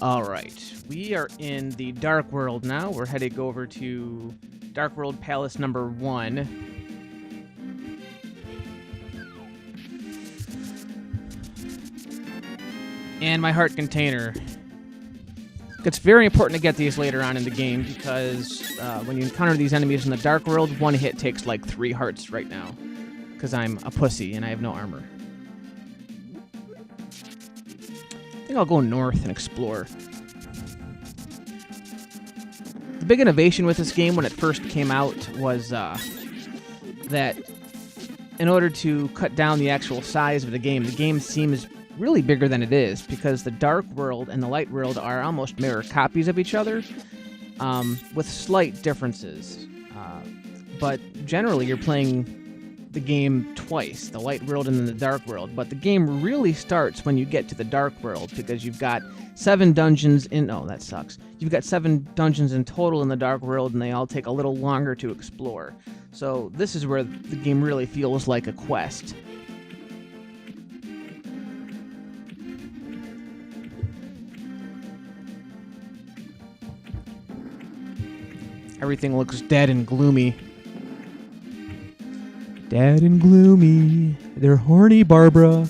Alright, we are in the Dark World now. We're heading over to Dark World Palace number 1. And my heart container. It's very important to get these later on in the game because when you encounter these enemies in the Dark World, one hit takes like 3 hearts right now. Because I'm a pussy and I have no armor. I think I'll go north and explore. The big innovation with this game when it first came out was that in order to cut down the actual size of the game seems really bigger than it is because the Dark World and the Light World are almost mirror copies of each other with slight differences. But generally you're playing the game twice, the Light World and then the Dark World. But the game really starts when you get to the Dark World because you've got 7 dungeons in... Oh, that sucks. You've got 7 dungeons in total in the Dark World, and they all take a little longer to explore. So this is where the game really feels like a quest. Everything looks dead and gloomy. Dead and gloomy. They're horny, Barbara.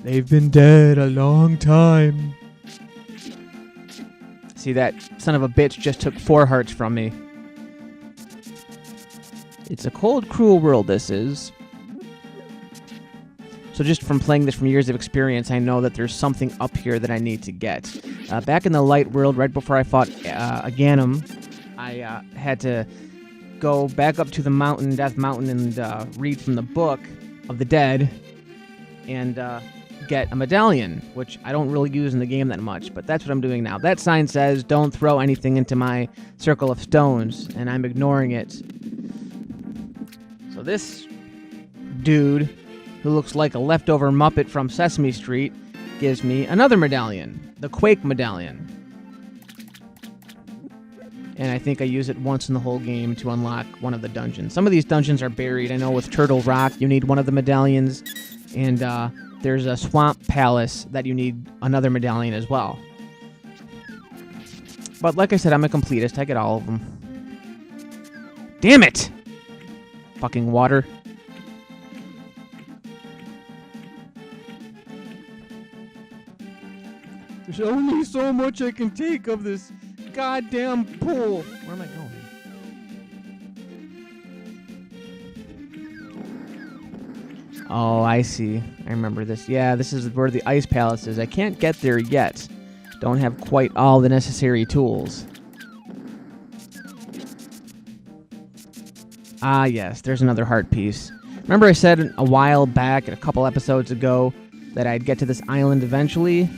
They've been dead a long time. See, that son of a bitch just took 4 hearts from me. It's a cold, cruel world, this is. So just from playing this from years of experience, I know that there's something up here that I need to get. Back in the Light World, right before I fought Ganem, I had to go back up to the mountain, Death Mountain, and read from the Book of the Dead, and get a medallion, which I don't really use in the game that much, but that's what I'm doing now. That sign says, don't throw anything into my circle of stones, and I'm ignoring it. So this dude, who looks like a leftover Muppet from Sesame Street, gives me another medallion, the Quake medallion. And I think I use it once in the whole game to unlock one of the dungeons. Some of these dungeons are buried. I know with Turtle Rock, you need one of the medallions, and there's a Swamp Palace that you need another medallion as well. But like I said, I'm a completist. I get all of them. Damn it! Fucking water. There's only so much I can take of this goddamn pool. Where am I going? Oh, I see. I remember this. Yeah, this is where the Ice Palace is. I can't get there yet. Don't have quite all the necessary tools. Ah, yes. There's another heart piece. Remember I said a while back, a couple episodes ago, that I'd get to this island eventually?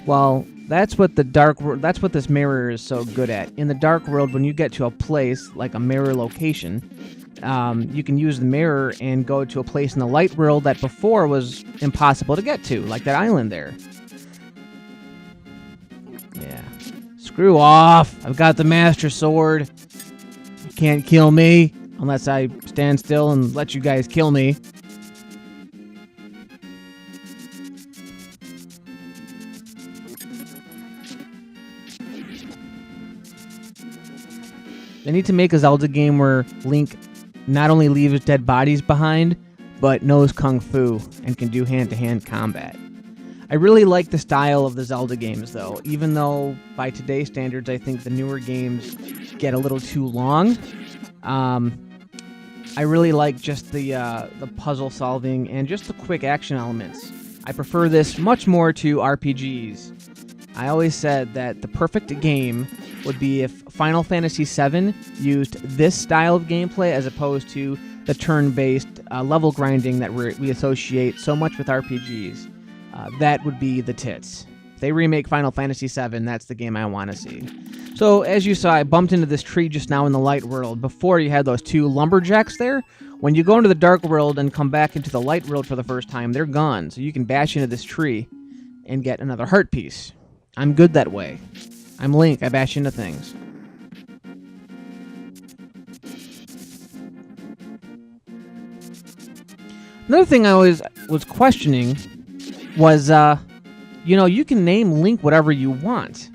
Well, that's what the Dark World, that's what this mirror is so good at. In the Dark World, when you get to a place, like a mirror location, you can use the mirror and go to a place in the Light World that before was impossible to get to, like that island there. Yeah. Screw off! I've got the Master Sword. You can't kill me unless I stand still and let you guys kill me. They need to make a Zelda game where Link not only leaves dead bodies behind, but knows Kung Fu and can do hand-to-hand combat. I really like the style of the Zelda games, though, even though by today's standards I think the newer games get a little too long. I really like just the puzzle solving and just the quick action elements. I prefer this much more to RPGs. I always said that the perfect game would be if Final Fantasy VII used this style of gameplay as opposed to the turn-based level grinding that we associate so much with RPGs. That would be the tits. If they remake Final Fantasy VII, that's the game I want to see. So, as you saw, I bumped into this tree just now in the Light World. Before, you had those 2 lumberjacks there. When you go into the Dark World and come back into the Light World for the first time, they're gone. So you can bash into this tree and get another heart piece. I'm good that way. I'm Link. I bash into things. Another thing I always was questioning was, you know, you can name Link whatever you want.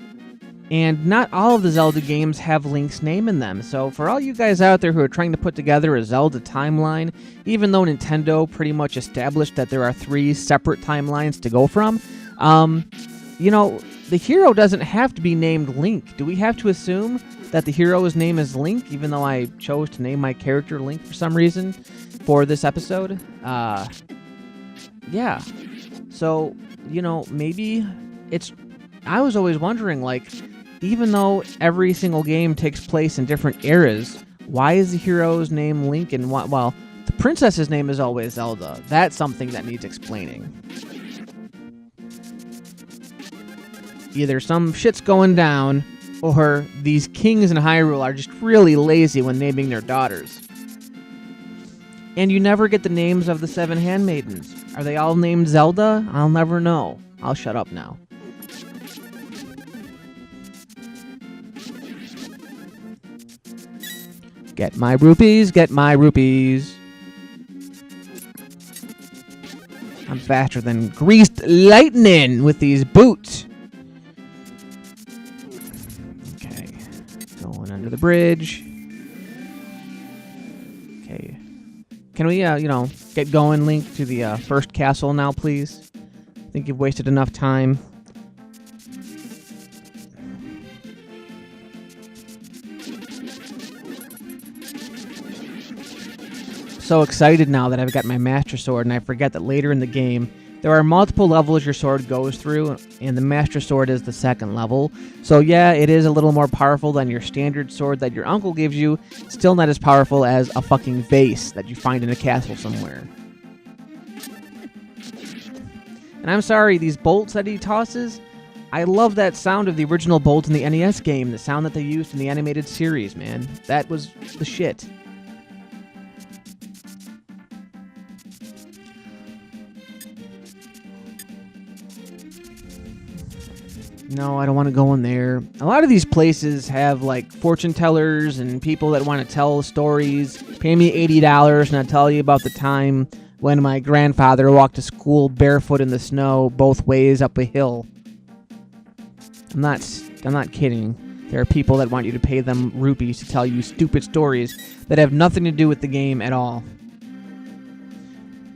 And not all of the Zelda games have Link's name in them. So for all you guys out there who are trying to put together a Zelda timeline, even though Nintendo pretty much established that there are 3 separate timelines to go from, you know, the hero doesn't have to be named Link. Do we have to assume that the hero's name is Link, even though I chose to name my character Link for some reason for this episode? Yeah. So, you know, maybe it's... I was always wondering, like, even though every single game takes place in different eras, why is the hero's name Link and what? Well, the princess's name is always Zelda. That's something that needs explaining. Either some shit's going down, or these kings in Hyrule are just really lazy when naming their daughters. And you never get the names of the 7 handmaidens. Are they all named Zelda? I'll never know. I'll shut up now. Get my rupees, get my rupees. I'm faster than greased lightning with these boots. Okay, going under the bridge. Okay, can we, you know, get going, Link, to the first castle now, please? I think you've wasted enough time. So excited now that I've got my Master Sword, and I forget that later in the game there are multiple levels your sword goes through, and the Master Sword is the 2nd level. So yeah, it is a little more powerful than your standard sword that your uncle gives you. Still not as powerful as a fucking vase that you find in a castle somewhere. And I'm sorry, these bolts that he tosses, I love that sound of the original bolt in the NES game, the sound that they used in the animated series, man. That was the shit. No, I don't want to go in there. A lot of these places have, like, fortune tellers and people that want to tell stories. Pay me $80 and I'll tell you about the time when my grandfather walked to school barefoot in the snow both ways up a hill. I'm not kidding. There are people that want you to pay them rupees to tell you stupid stories that have nothing to do with the game at all.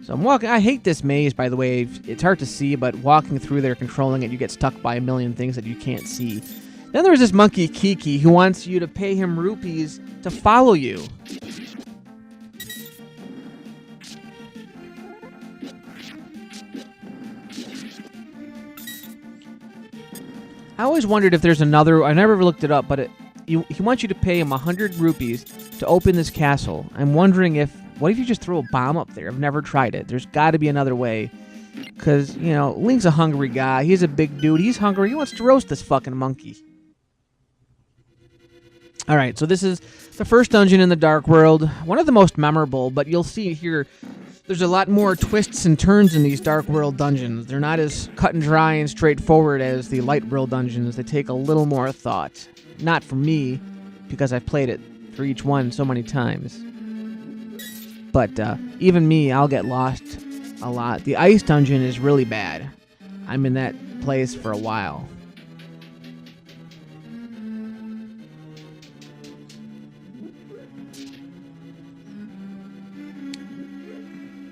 So I'm walking. I hate this maze, by the way. It's hard to see, but walking through there, controlling it, you get stuck by a million things that you can't see. Then there's this monkey Kiki who wants you to pay him rupees to follow you. I always wondered if there's another... I never looked it up, but he wants you to pay him 100 rupees to open this castle. I'm wondering if... What if you just throw a bomb up there? I've never tried it. There's got to be another way. Because, you know, Link's a hungry guy. He's a big dude. He's hungry. He wants to roast this fucking monkey. Alright, so this is the first dungeon in the Dark World. One of the most memorable, but you'll see here there's a lot more twists and turns in these Dark World dungeons. They're not as cut and dry and straightforward as the Light World dungeons. They take a little more thought. Not for me, because I've played it for each one so many times. But even me, I'll get lost a lot. The ice dungeon is really bad. I'm in that place for a while.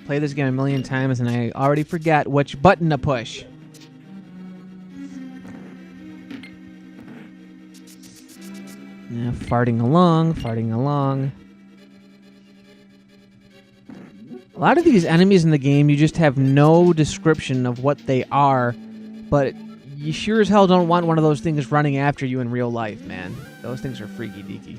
Play this game a million times and I already forget which button to push. Yeah, farting along. A lot of these enemies in the game, you just have no description of what they are, but you sure as hell don't want one of those things running after you in real life, man. Those things are freaky deaky.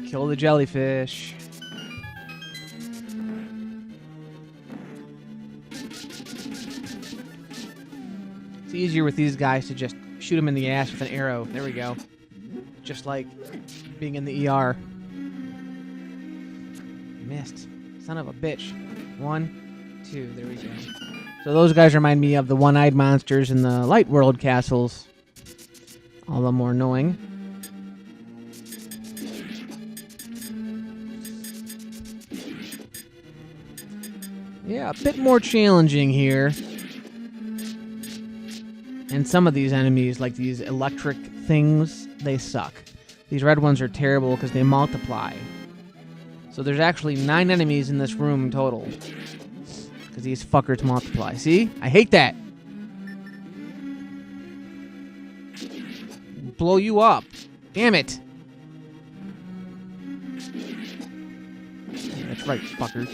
Kill the jellyfish. It's easier with these guys to just shoot them in the ass with an arrow. There we go. Just like being in the ER. Missed. Son of a bitch. 1, 2. There we go. So those guys remind me of the one-eyed monsters in the Light World castles. Although more annoying. Yeah, a bit more challenging here. And some of these enemies, like these electric things, they suck. These red ones are terrible because they multiply. So there's actually 9 enemies in this room total. Because these fuckers multiply. See? I hate that. Blow you up. Damn it. That's right, fuckers.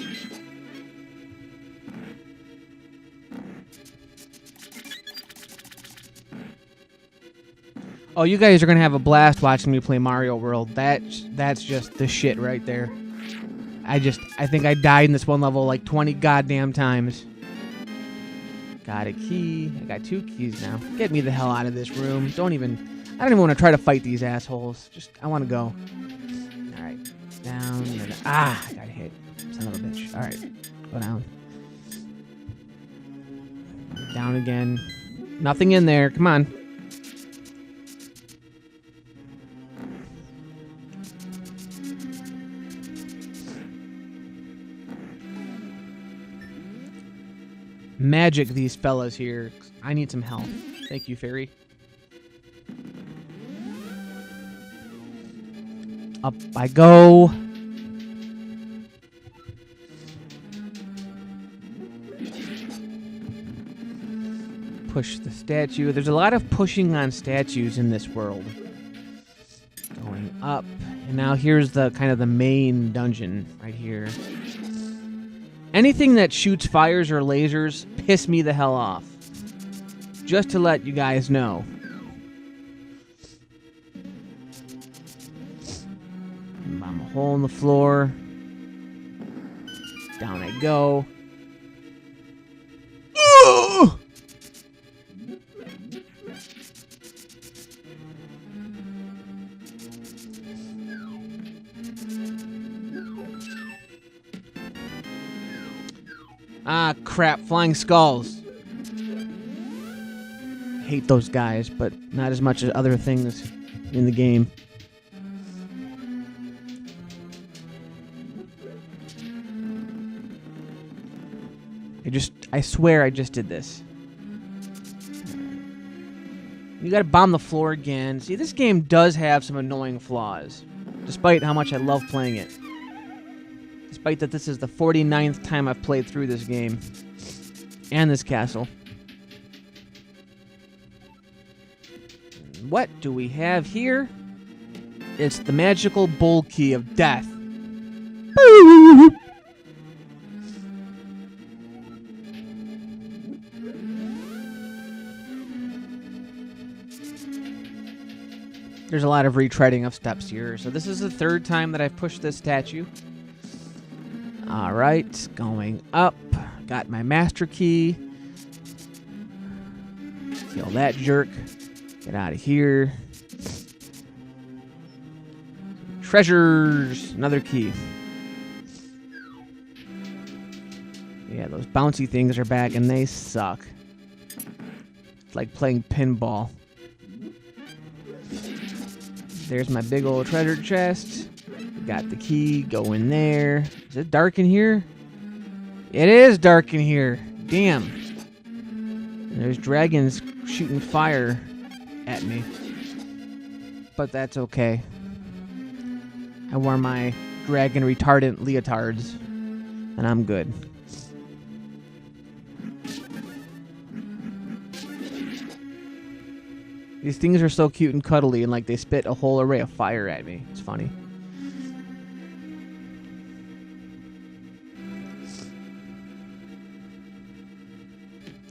Oh, you guys are gonna have a blast watching me play Mario World. That's just the shit right there. I think I died in this one level like 20 goddamn times. Got a key. I got 2 keys now. Get me the hell out of this room. I don't even want to try to fight these assholes. I want to go. Alright. Down. I got hit. Son of a bitch. Alright. Go down. Down again. Nothing in there. Come on. Magic these fellas here. I need some help. Thank you, fairy. Up I go. Push the statue. There's a lot of pushing on statues in this world. Going up. And now here's the kind of the main dungeon right here. Anything that shoots fires or lasers piss me the hell off. Just to let you guys know. I'm a hole in the floor. Down I go. Ah, crap. Flying skulls. Hate those guys, but not as much as other things in the game. I swear I just did this. You gotta bomb the floor again. See, this game does have some annoying flaws, despite how much I love playing it. Despite that this is the 49th time I've played through this game. And this castle. What do we have here? It's the magical bowl key of death. There's a lot of retreading of steps here. So this is the 3rd time that I've pushed this statue. Alright, going up. Got my master key. Kill that jerk. Get out of here. Treasures! Another key. Yeah, those bouncy things are back and they suck. It's like playing pinball. There's my big old treasure chest. Got the key. Go in there. Is it dark in here? It is dark in here. Damn. And there's dragons shooting fire at me. But that's okay. I wore my dragon retardant leotards. And I'm good. These things are so cute and cuddly, and like they spit a whole array of fire at me. It's funny.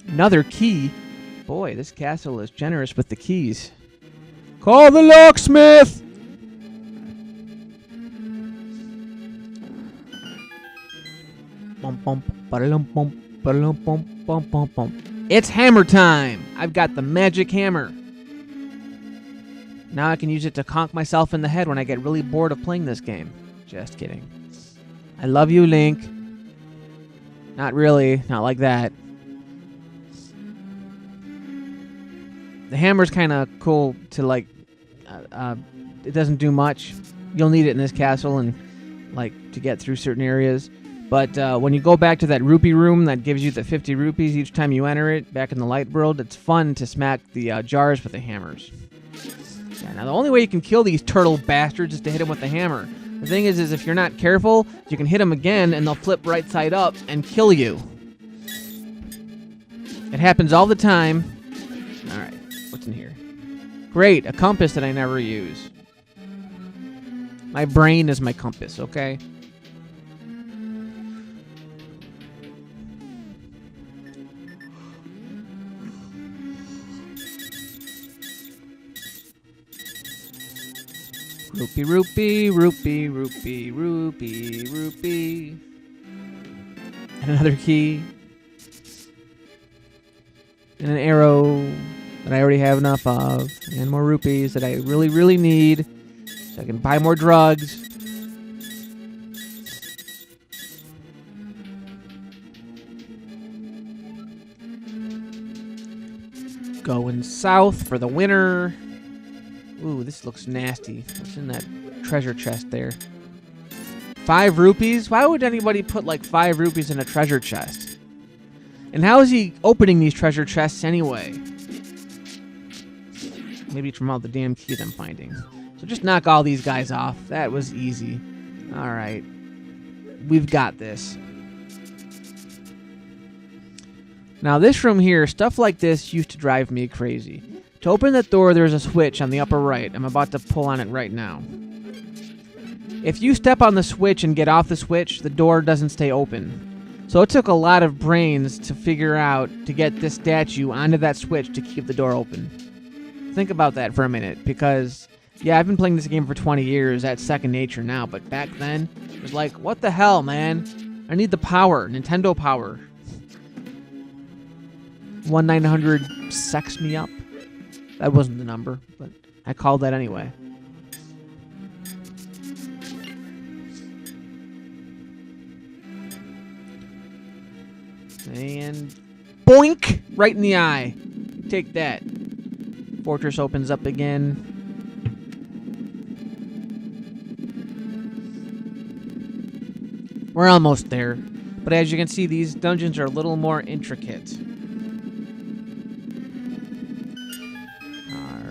Another key. Boy, this castle is generous with the keys. Call the locksmith! It's hammer time! I've got the magic hammer. Now I can use it to conk myself in the head when I get really bored of playing this game. Just kidding. I love you, Link. Not really. Not like that. The hammer's kind of cool to, like... it doesn't do much. You'll need it in this castle and, like, to get through certain areas. But when you go back to that rupee room that gives you the 50 rupees each time you enter it, back in the light world, it's fun to smack the jars with the hammers. Yeah, now the only way you can kill these turtle bastards is to hit them with the hammer. The thing is if you're not careful, you can hit them again and they'll flip right side up and kill you. It happens all the time. Alright, what's in here? Great, a compass that I never use. My brain is my compass, okay? Rupee, rupee, rupee, rupee, rupee, rupee. And another key. And an arrow that I already have enough of. And more rupees that I really, really need. So I can buy more drugs. Going south for the winter. Ooh, this looks nasty. What's in that treasure chest there? 5 rupees? Why would anybody put like 5 rupees in a treasure chest? And how is he opening these treasure chests anyway? Maybe it's from all the damn keys I'm finding. So just knock all these guys off. That was easy. Alright. We've got this. Now this room here, stuff like this used to drive me crazy. To open that door, there's a switch on the upper right. I'm about to pull on it right now. If you step on the switch and get off the switch, the door doesn't stay open. So it took a lot of brains to figure out to get this statue onto that switch to keep the door open. Think about that for a minute, because, yeah, I've been playing this game for 20 years. That's second nature now, but back then, it was like, what the hell, man? I need the power, Nintendo power. 1-900 sex me up. That wasn't the number, but I called that anyway. And boink! Right in the eye. Take that. Fortress opens up again. We're almost there. But as you can see, these dungeons are a little more intricate.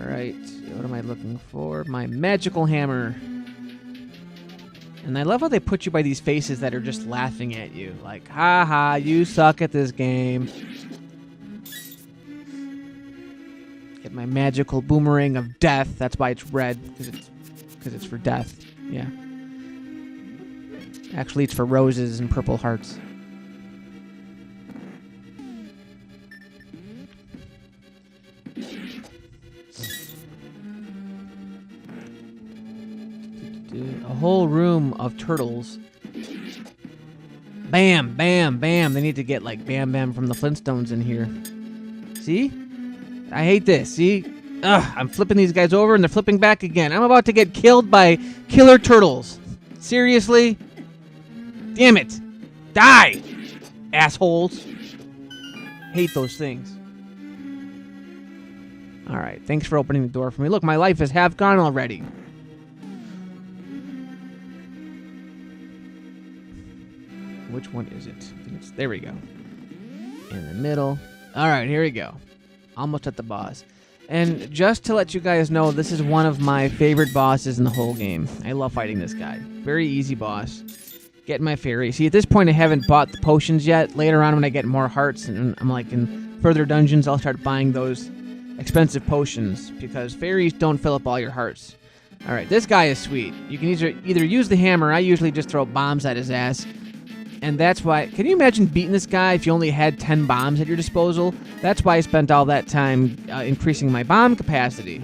Alright, what am I looking for? My magical hammer. And I love how they put you by these faces that are just laughing at you. Like, ha ha, you suck at this game. Get my magical boomerang of death. That's why it's red, because it's for death. Yeah. Actually, it's for roses and purple hearts. A whole room of turtles. Bam, bam, bam. They need to get like Bam Bam from the Flintstones in here. See? I hate this. See? Ugh, I'm flipping these guys over and they're flipping back again. I'm about to get killed by killer turtles. Seriously? Damn it. Die, assholes. Hate those things. Alright, thanks for opening the door for me. Look, my life is half gone already. Which one is it? I think it's, there we go. In the middle. Alright, here we go. Almost at the boss. And just to let you guys know, this is one of my favorite bosses in the whole game. I love fighting this guy. Very easy boss. Getting my fairy. See, at this point I haven't bought the potions yet. Later on when I get more hearts and I'm like in further dungeons, I'll start buying those expensive potions because fairies don't fill up all your hearts. Alright, this guy is sweet. You can either use the hammer. I usually just throw bombs at his ass. And that's why, can you imagine beating this guy if you only had 10 bombs at your disposal? That's why I spent all that time increasing my bomb capacity.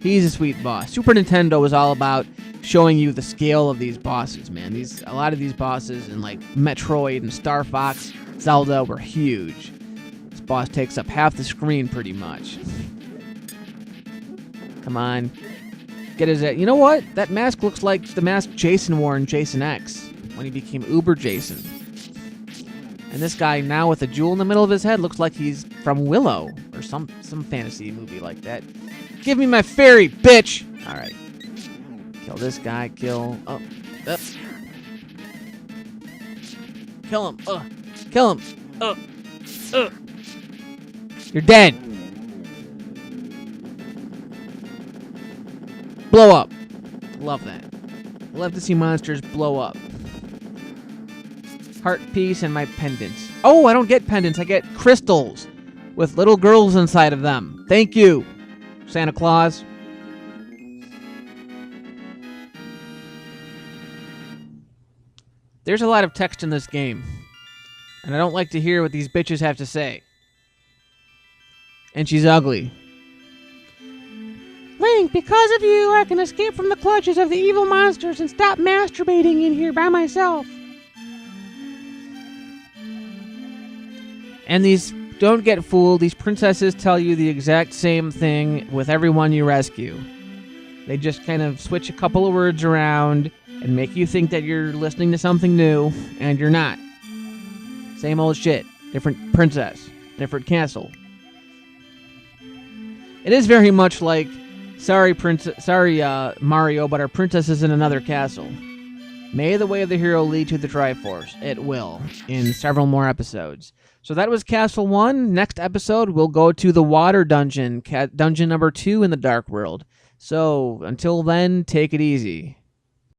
He's a sweet boss. Super Nintendo was all about showing you the scale of these bosses, man. A lot of these bosses in like Metroid and Star Fox, Zelda were huge. This boss takes up half the screen pretty much. Come on. Get his, you know what? That mask looks like the mask Jason wore in Jason X when he became Uber Jason. And this guy now with a jewel in the middle of his head looks like he's from Willow or some fantasy movie like that. Give me my fairy, bitch! Alright. Kill this guy, kill... Oh. Kill him. Kill him. You're dead. Blow up. Love that. Love to see monsters blow up. Heart piece and my pendants. Oh, I don't get pendants. I get crystals with little girls inside of them. Thank you, Santa Claus. There's a lot of text in this game, and I don't like to hear what these bitches have to say. And she's ugly. Link, because of you, I can escape from the clutches of the evil monsters and stop masturbating in here by myself. And these, don't get fooled, these princesses tell you the exact same thing with everyone you rescue. They just kind of switch a couple of words around and make you think that you're listening to something new, and you're not. Same old shit. Different princess. Different castle. It is very much like, sorry Mario, but our princess is in another castle. May the way of the hero lead to the Triforce. It will, in several more episodes. So that was Castle 1. Next episode, we'll go to the Water Dungeon, dungeon number 2 in the Dark World. So, until then, take it easy.